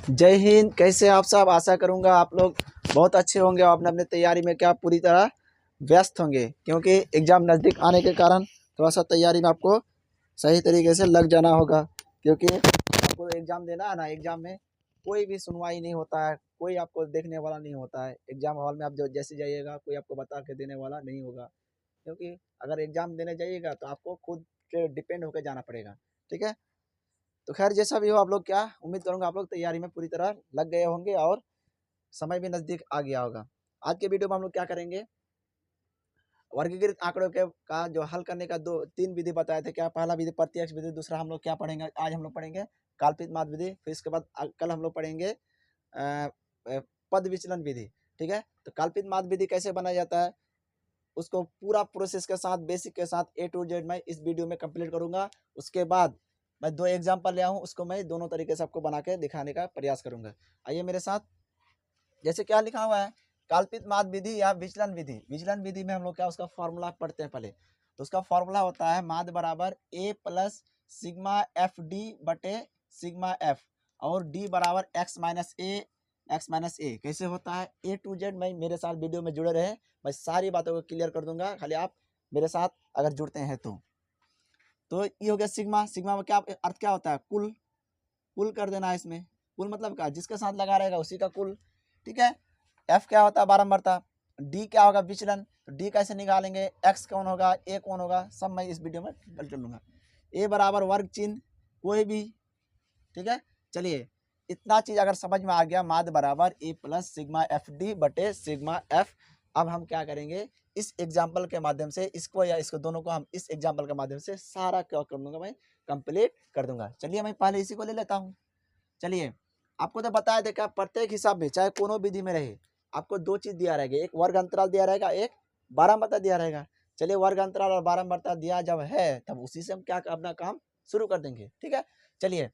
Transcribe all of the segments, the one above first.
जय हिंद। कैसे आप सब? आशा करूंगा आप लोग बहुत अच्छे होंगे और अपने अपने तैयारी में क्या पूरी तरह व्यस्त होंगे, क्योंकि एग्ज़ाम नज़दीक आने के कारण थोड़ा सा तैयारी में आपको सही तरीके से लग जाना होगा। क्योंकि आपको एग्ज़ाम देना है ना, एग्ज़ाम में कोई भी सुनवाई नहीं होता है, कोई आपको देखने वाला नहीं होता है। एग्ज़ाम हॉल में आप जो जैसे जाइएगा कोई आपको बता के देने वाला नहीं होगा, क्योंकि अगर एग्ज़ाम देने जाइएगा तो आपको खुद के डिपेंड होकर जाना पड़ेगा। ठीक है, तो खैर जैसा भी हो, आप लोग क्या उम्मीद करूंगा आप लोग तैयारी में पूरी तरह लग गए होंगे और समय भी नज़दीक आ गया होगा। आज के वीडियो में हम लोग क्या करेंगे, वर्गीकृत आंकड़ों के का जो हल करने का दो तीन विधि बताए थे। क्या पहला विधि प्रत्यक्ष विधि, दूसरा हम लोग क्या पढ़ेंगे, आज हम लोग पढ़ेंगे काल्पनिक माध्य विधि, फिर इसके बाद कल हम लोग पढ़ेंगे पद विचलन विधि। ठीक है, तो काल्पनिक माध्य विधि कैसे बनाया जाता है उसको पूरा प्रोसेस के साथ, बेसिक के साथ A to Z मैं इस वीडियो में कंप्लीट करूंगा। उसके बाद मैं दो एग्जाम्पल ले आऊँ, उसको मैं दोनों तरीके से आपको बना के दिखाने का प्रयास करूंगा। आइए मेरे साथ। जैसे क्या लिखा हुआ है, काल्पनिक माध्य विधि या विचलन विधि। विचलन विधि में हम लोग क्या उसका फॉर्मूला पढ़ते हैं पहले। तो उसका फॉर्मूला होता है माध्य बराबर A plus sigma F D बटे सिग्मा एफ, और D बराबर एक्स माइनस ए। कैसे होता है A to Z मैं मेरे साथ वीडियो में जुड़े रहे, मैं सारी बातों को क्लियर कर दूंगा, खाली आप मेरे साथ अगर जुड़ते हैं तो ये हो गया सिग्मा। सिग्मा में क्या अर्थ क्या होता है, कुल। कुल कर देना है इसमें। कुल मतलब क्या, जिसके साथ लगा रहेगा उसी का कुल। ठीक है, एफ क्या होता है, बारंबारता। डी क्या होगा, विचलन। तो डी कैसे निकालेंगे, एक्स कौन होगा, ए कौन होगा, सब मैं इस वीडियो में कर लूंगा। ए बराबर वर्ग चिन्ह कोई भी। ठीक है, चलिए इतना चीज अगर समझ में आ गया, माध्य बराबर ए प्लस सिग्मा एफ डी बटे सिग्मा एफ। अब हम क्या करेंगे, इस एग्जाम्पल के माध्यम से इसको या इसको दोनों को हम इस एग्जाम्पल के माध्यम से सारा क्या कर दूंगा, मैं कंप्लीट कर दूंगा। चलिए मैं पहले इसी को ले लेता हूँ। चलिए, आपको तो बताया देखा, प्रत्येक हिसाब में चाहे कोनो विधि में रहे आपको दो चीज दिया रहेगा, एक वर्ग अंतराल दिया रहेगा, एक बारंबारता दिया रहेगा। चलिए, वर्ग अंतराल और बारंबारता दिया जब है तब उसी से हम क्या अपना काम शुरू कर देंगे। ठीक है, चलिए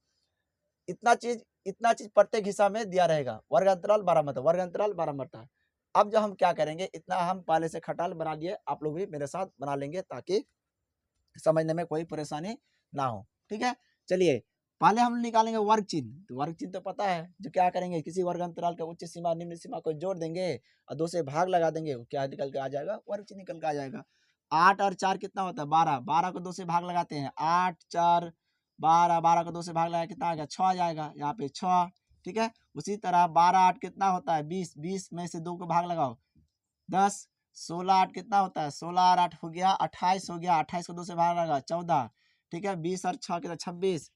इतना चीज प्रत्येक हिस्सा में दिया रहेगा, वर्ग अंतराल बारंबारता, वर्ग अंतराल बारंबारता। अब जो हम क्या करेंगे, इतना हम पहले से खटाल बना लिए, आप लोग भी मेरे साथ बना लेंगे ताकि समझने में कोई परेशानी ना हो। ठीक है, चलिए पहले हम निकालेंगे वर्ग चिन्ह। तो वर्ग चिन्ह तो पता है, जो क्या करेंगे, किसी वर्ग अंतराल के उच्च सीमा निम्न सीमा को जोड़ देंगे और दो से भाग लगा देंगे, क्या निकल के आ जाएगा, वर्ग चिन्ह निकल के आ जाएगा। 8 और 4 कितना होता है, 12। 12 को 2 से भाग लगाते हैं, 8 4 12। 12 को 2 से भाग लगा कितना आ गया, 6 आ जाएगा, यहाँ पे 6। ठीक है, उसी तरह 12 8 कितना होता है, 20। 20 में से 2 को भाग लगाओ, 10। 16 8 कितना होता है, 16 और 8 हो गया 28 हो गया, 28 को 2 से भाग लगा 14। ठीक है, 20 और 6 कितना, 26।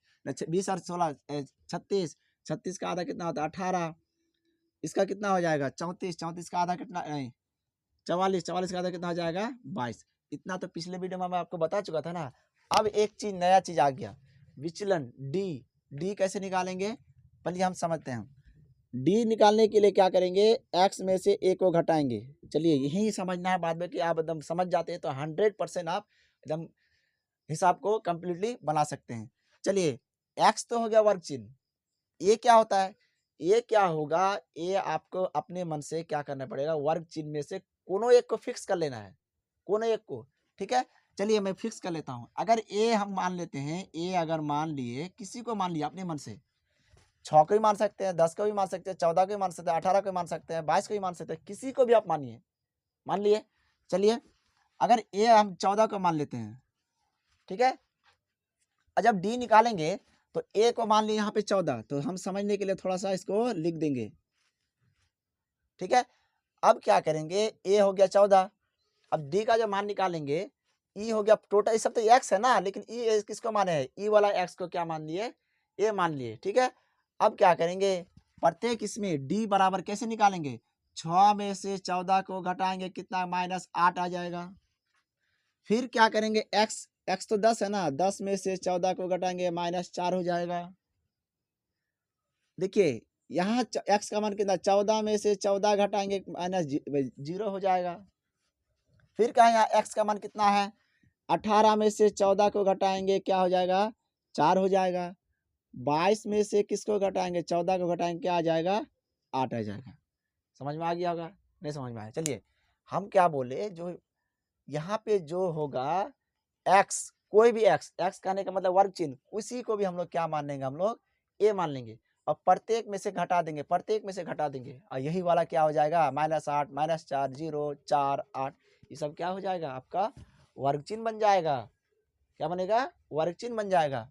20 और 16 36। 36 का आधा कितना होता है, 18। इसका कितना हो जाएगा, 34। 34 का आधा कितना, नहीं 44। 44 का आधा कितना हो जाएगा, 22। इतना तो पिछले वीडियो में मैं आपको बता चुका था ना। अब एक चीज, नया चीज आ गया, विचलन डी। डी कैसे निकालेंगे पहले हम समझते हैं। डी निकालने के लिए क्या करेंगे, एक्स में से ए को घटाएंगे। चलिए यही समझना है, बाद में कि आप एकदम समझ जाते हैं तो 100% आप एकदम हिसाब को कंप्लीटली बना सकते हैं। चलिए, एक्स तो हो गया वर्ग चिन्ह। ये क्या होता है, ये क्या होगा, ये आपको अपने मन से क्या करना पड़ेगा, वर्ग चिन्ह में से कोनो एक को फिक्स कर लेना है, कोनो एक को। ठीक है, चलिए मैं फिक्स कर लेता हूं। अगर ए हम मान लेते हैं, ए अगर मान लिए, किसी को मान लिया अपने मन से, 6 को भी मान सकते हैं, 10 को भी मान सकते हैं, 14 को भी मान सकते हैं, 18 को भी मान सकते हैं, 22 को भी मान सकते हैं, किसी को भी आप मानिए, मान लिए। चलिए, अगर ए हम 14 को मान लेते हैं, ठीक है, और जब डी निकालेंगे तो ए को मान लिए यहाँ पे 14, तो हम समझने के लिए थोड़ा सा इसको लिख देंगे। ठीक है, अब क्या करेंगे, ए हो गया 14, अब डी का जब मान निकालेंगे, ई हो गया टोटल, सब तो एक्स है ना, लेकिन ई किसको माने हैं, ई वाला एक्स को क्या मान लिए, ए मान लिए। ठीक है, अब क्या करेंगे, प्रत्येक इसमें डी बराबर कैसे निकालेंगे, 6 में से 14 को घटाएंगे कितना, -8 आ जाएगा। फिर क्या करेंगे, एक्स, एक्स तो 10 है ना, 10 में से 14 को घटाएंगे -4 हो जाएगा। देखिए यहाँ एक्स का मान कितना, 14 में से 14 घटाएंगे -0 हो जाएगा। फिर कहें यहाँ एक्स का मान कितना है, 18 में से 14 को घटाएंगे क्या हो जाएगा, 4 हो जाएगा। 22 में से किसको घटाएंगे, 14 को घटाएंगे क्या आ जाएगा, 8 आ जाएगा। समझ में आ गया होगा, नहीं समझ में आया। चलिए हम क्या बोले, जो यहाँ पे जो होगा एक्स, कोई भी एक्स, एक्स कहने का मतलब वर्ग चिन्ह, उसी को भी हम लोग क्या मान लेंगे, हम लोग ए मान लेंगे। और प्रत्येक में से घटा देंगे, प्रत्येक में से घटा देंगे, और यही वाला क्या हो जाएगा, -8 -4 0 4 8, ये सब क्या हो जाएगा, आपका वर्ग चिन्ह बन जाएगा। क्या बनेगा, वर्ग चिन्ह बन जाएगा।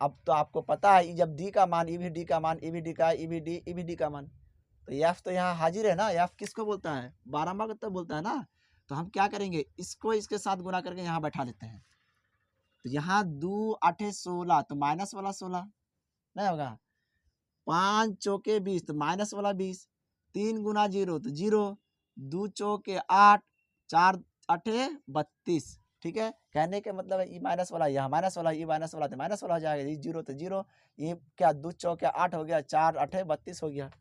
अब तो आपको पता है जब डी का मान, ई भी डी का मान, ई भी डी का, ई भी डी, ई भी डी का मान, तो एफ तो यहाँ हाजिर है ना, एफ किसको बोलता है, 12 तो बोलता है ना। तो हम क्या करेंगे, इसको इसके साथ गुना करके यहाँ बैठा लेते हैं। तो यहाँ 2 8 16, तो माइनस वाला 16 नहीं होगा, 5 चौके 20, तो माइनस वाला 20, 3 गुना 0 तो 0, 2 चौके 8, 4 8 32। ठीक है, कहने के मतलब है, ई माइनस वाला यहाँ माइनस वाला, ई माइनस वाला तो माइनस वाला हो जाएगा, ये 0 तो 0, ये क्या 2 चौके 8 हो गया, 4 8 32 हो गया।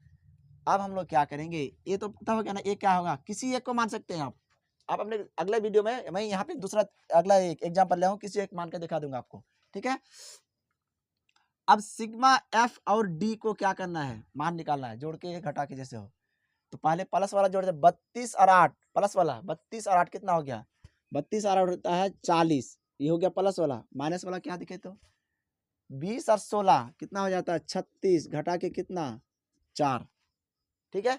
अब हम लोग क्या करेंगे, ये तो पता हो गया ना, ये क्या होगा, किसी एक को मान सकते हैं आप अपने अगले वीडियो में मैं यहाँ पे दूसरा अगला एक एग्जाम्पल ले आऊँ, किसी एक मान के दिखा दूंगा आपको। ठीक है, अब सिग्मा एफ और डी को क्या करना है, मान निकालना है, जोड़ के घटा के जैसे हो। तो पहले प्लस वाला जोड़ दे, 32 और 8, प्लस वाला 32 और 8 कितना हो गया, 32 और 8 होता है 40, ये हो गया प्लस वाला। माइनस वाला क्या दिखे तो 20 और 16 कितना हो जाता है 36, घटा के कितना 4। ठीक है,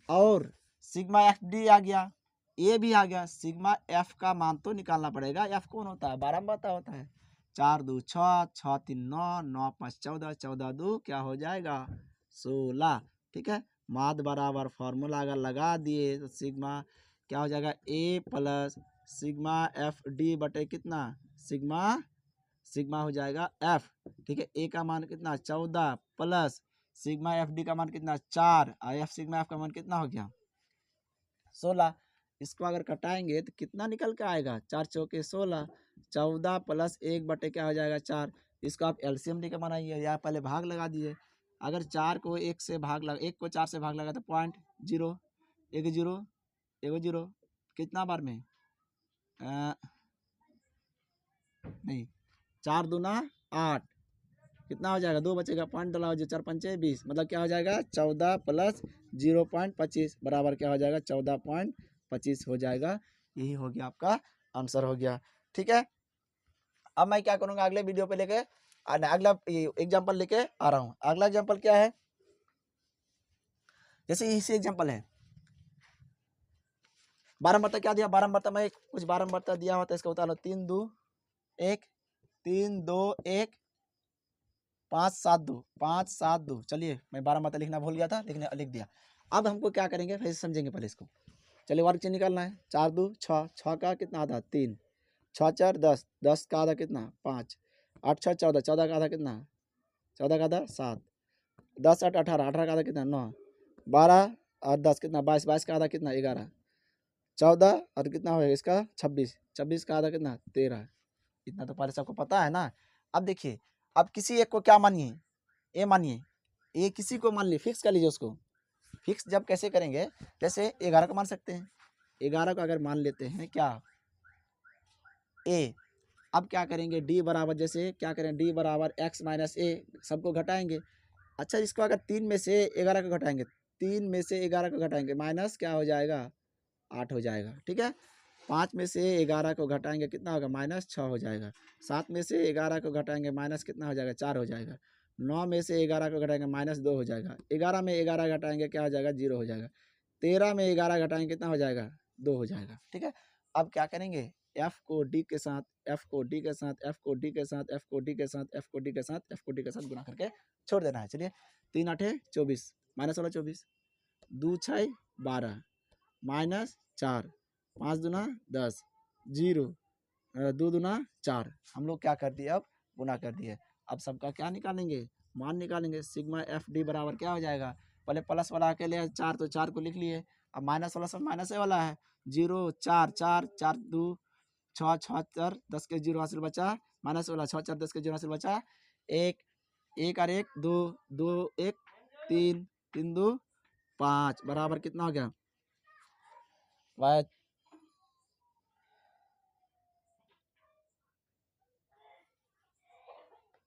और सिग्मा एफ डी आ गया, ये भी आ गया। सिग्मा एफ का मान तो निकालना पड़ेगा, एफ कौन होता है, 12 होता है। 4 2 6, 6 3 9, 9 5 14, 14 2 क्या हो जाएगा 16। ठीक है, माद बराबर फॉर्मूला अगर लगा दिए तो सिग्मा क्या हो जाएगा, ए प्लस सिग्मा एफ डी बटे कितना सिग्मा, सिग्मा हो जाएगा एफ। ठीक है, ए का मान कितना 14 प्लस सिग्मा एफ डी का मान कितना 4, और एफ सिग्मा एफ का मान कितना हो गया 16। इसको अगर कटाएंगे तो कितना निकल के आएगा, 4 चौके 16, 14 प्लस 1 बटे क्या हो जाएगा 4। इसको आप एलसीएम लेके बनाइए, या पहले भाग लगा दिए। अगर 4 को 1 से भाग लगा, 1 को 4 से भाग लगा तो 0.0 1 0 1 0 कितना बार में नहीं 4 दूना 8, कितना हो जाएगा 2 बचेगा, पॉइंट डलाओ जो 4 पंचे 20, मतलब क्या हो जाएगा 14 प्लस 0.25 बराबर क्या हो जाएगा 14.25 हो जाएगा। यही हो गया आपका आंसर हो गया। ठीक है, अब मैं क्या करूंगा, अगले वीडियो पे लेके अगला एग्जांपल लेके आ रहा हूँ। अगला एग्जांपल क्या है, जैसे इसी एग्जांपल है, बारंबारता क्या दिया, बारंबारता में कुछ बारंबारता दिया हुआ था, इसका उतार लो 3 2 1 3 2 1 5 7 2 5 7 2। चलिए मैं बारंबारता लिखना भूल गया था, लिख दिया। अब हमको क्या करेंगे, फिर समझेंगे पहले इसको। चलिए वर्ग चिन्ह निकालना है, 4 2 6, 6 का कितना आधा 3, 6 4 10, 10 का आधा कितना 5, 8 6 14, 14 का आधा कितना 14 का आधा 7, 10 8 18, 18 का आधा कितना 9, 12 और 10 कितना 22, 22 का आधा कितना 11, 14 और कितना होगा इसका 26, 26 का आधा कितना 13। इतना तो पहले सबको पता है ना। अब देखिए, अब किसी एक को क्या मानिए, ए मानिए, ए किसी को मान लीजिए, फिक्स कर लीजिए उसको। फिक्स जब कैसे करेंगे, जैसे 11 को मान सकते हैं, 11 को अगर मान लेते हैं क्या ए। अब क्या करेंगे, डी बराबर जैसे क्या करें, डी बराबर एक्स माइनस ए, सबको घटाएंगे। अच्छा, इसको अगर 3 में से 11 को घटाएंगे, 3 में से 11 को घटाएंगे, माइनस क्या हो जाएगा 8 हो जाएगा। ठीक है, 5 में से 11 को घटाएंगे कितना होगा -6 हो जाएगा। 7 में से 11 को घटाएंगे माइनस कितना हो जाएगा 4 हो जाएगा। 9 में से 11 को घटाएंगे -2 हो जाएगा। 11 में 11 घटाएंगे क्या हो जाएगा 0 हो जाएगा। 13 में 11 घटाएंगे कितना हो जाएगा 2 हो जाएगा। ठीक है, अब क्या करेंगे, एफ को डी के साथ, एफ को डी के साथ, एफ को डी के साथ, एफ को डी के साथ, एफ को डी के साथ, एफ को डी के साथ गुना करके छोड़ देना है। चलिए 3 8 24, माइनस वाला 24, 2 6 12, -4, 5 दूना 10, 0, 2 दूना 4। हम लोग क्या कर दिए, अब गुना कर दिए। अब सबका क्या निकालेंगे, मान निकालेंगे। सिग्मा एफ डी बराबर क्या हो जाएगा, पहले प्लस वाला के लिए 4 तो 4 को लिख लिए, अब माइनस वाला सब माइनस वाला है, 0 4 4 4 2 6 6 4 10 के 0 हासिल बचा, माइनस वाला 6 4 10 के 0 हासिल बचा, 1 1 और 1 2 2 1 3 3 2 5 बराबर कितना हो गया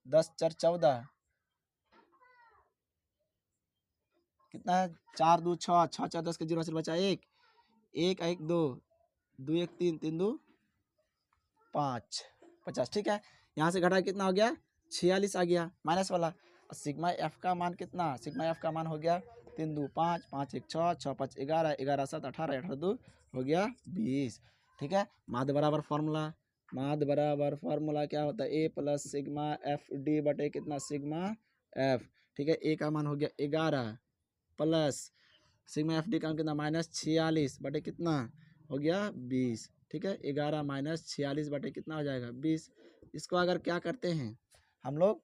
10 4 14 कितना है 4 2 6 6 4 10 के 0 हासिल बचा, 1 1 1 2 2 1 3 3 2 5 50। ठीक है, यहाँ से घटा कितना हो गया 46 आ गया माइनस वाला, सिग्मा एफ का मान कितना, सिग्मा एफ का मान हो गया 3 2 5, 5 1 6, 6 5 11, 11 7 18, 18 2 हो गया 20। ठीक है, माद बराबर फार्मूला, माद बराबर फार्मूला क्या होता है, ए प्लस सिग्मा एफ डी बटे कितना सिग्मा एफ। ठीक है, ए का मान हो गया 11 प्लस सिग्मा एफ डी का कितना -46 बटे कितना हो गया 20। ठीक है, 11 - 46 बटे कितना हो जाएगा 20। इसको अगर क्या करते हैं हम लोग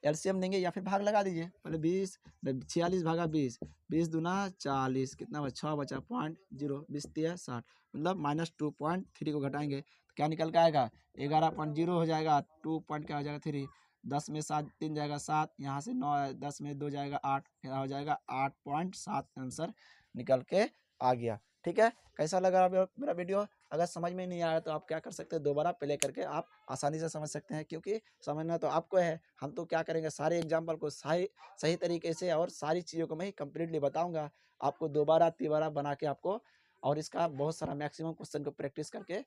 एलसीएम देंगे या फिर भाग लगा दीजिए, पहले 20 46 भागा 20, 20 दूना 40, कितना बचा 6 बचा 0.0, 20 3 60, मतलब -2.3 को घटाएंगे तो क्या निकल के आएगा 11.0 हो जाएगा, 2 पॉइंट क्या हो जाएगा 3, 10 में 7 3 जाएगा 7, यहाँ से 9 10 में 2 जाएगा 8, क्या हो जाएगा 8.7 आंसर निकल के आ गया। ठीक है, कैसा लगा मेरा वीडियो? अगर समझ में नहीं आया तो आप क्या कर सकते हैं, दोबारा प्ले करके आप आसानी से समझ सकते हैं, क्योंकि समझना तो आपको है। हम तो क्या करेंगे, सारे एग्जाम्पल को सही तरीके से और सारी चीज़ों को मैं ही कंप्लीटली बताऊंगा आपको, दोबारा तिबारा बना के आपको, और इसका बहुत सारा मैक्सिमम क्वेश्चन को प्रैक्टिस करके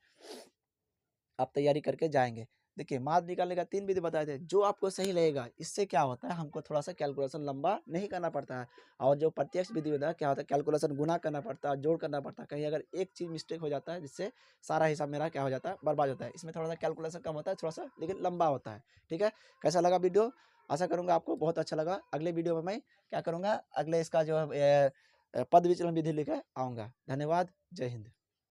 आप तैयारी करके जाएंगे। देखिए, माद निकालने का 3 विधि बताए थे, जो आपको सही लगेगा। इससे क्या होता है, हमको थोड़ा सा कैलकुलेशन लंबा नहीं करना पड़ता है, और जो प्रत्यक्ष विधि होता है क्या होता है, कैलकुलेशन गुना करना पड़ता है, जोड़ करना पड़ता है। कहीं अगर एक चीज़ मिस्टेक हो जाता है जिससे सारा हिसाब मेरा क्या हो जाता है, बर्बाद होता है। इसमें थोड़ा सा कैलकुलेशन कम होता है, थोड़ा सा लेकिन लंबा होता है। ठीक है, कैसा लगा वीडियो? आशा करूँगा आपको बहुत अच्छा लगा। अगले वीडियो में मैं क्या करूँगा, अगले इसका जो पद विचलन विधि लेकर आऊँगा। धन्यवाद, जय हिंद।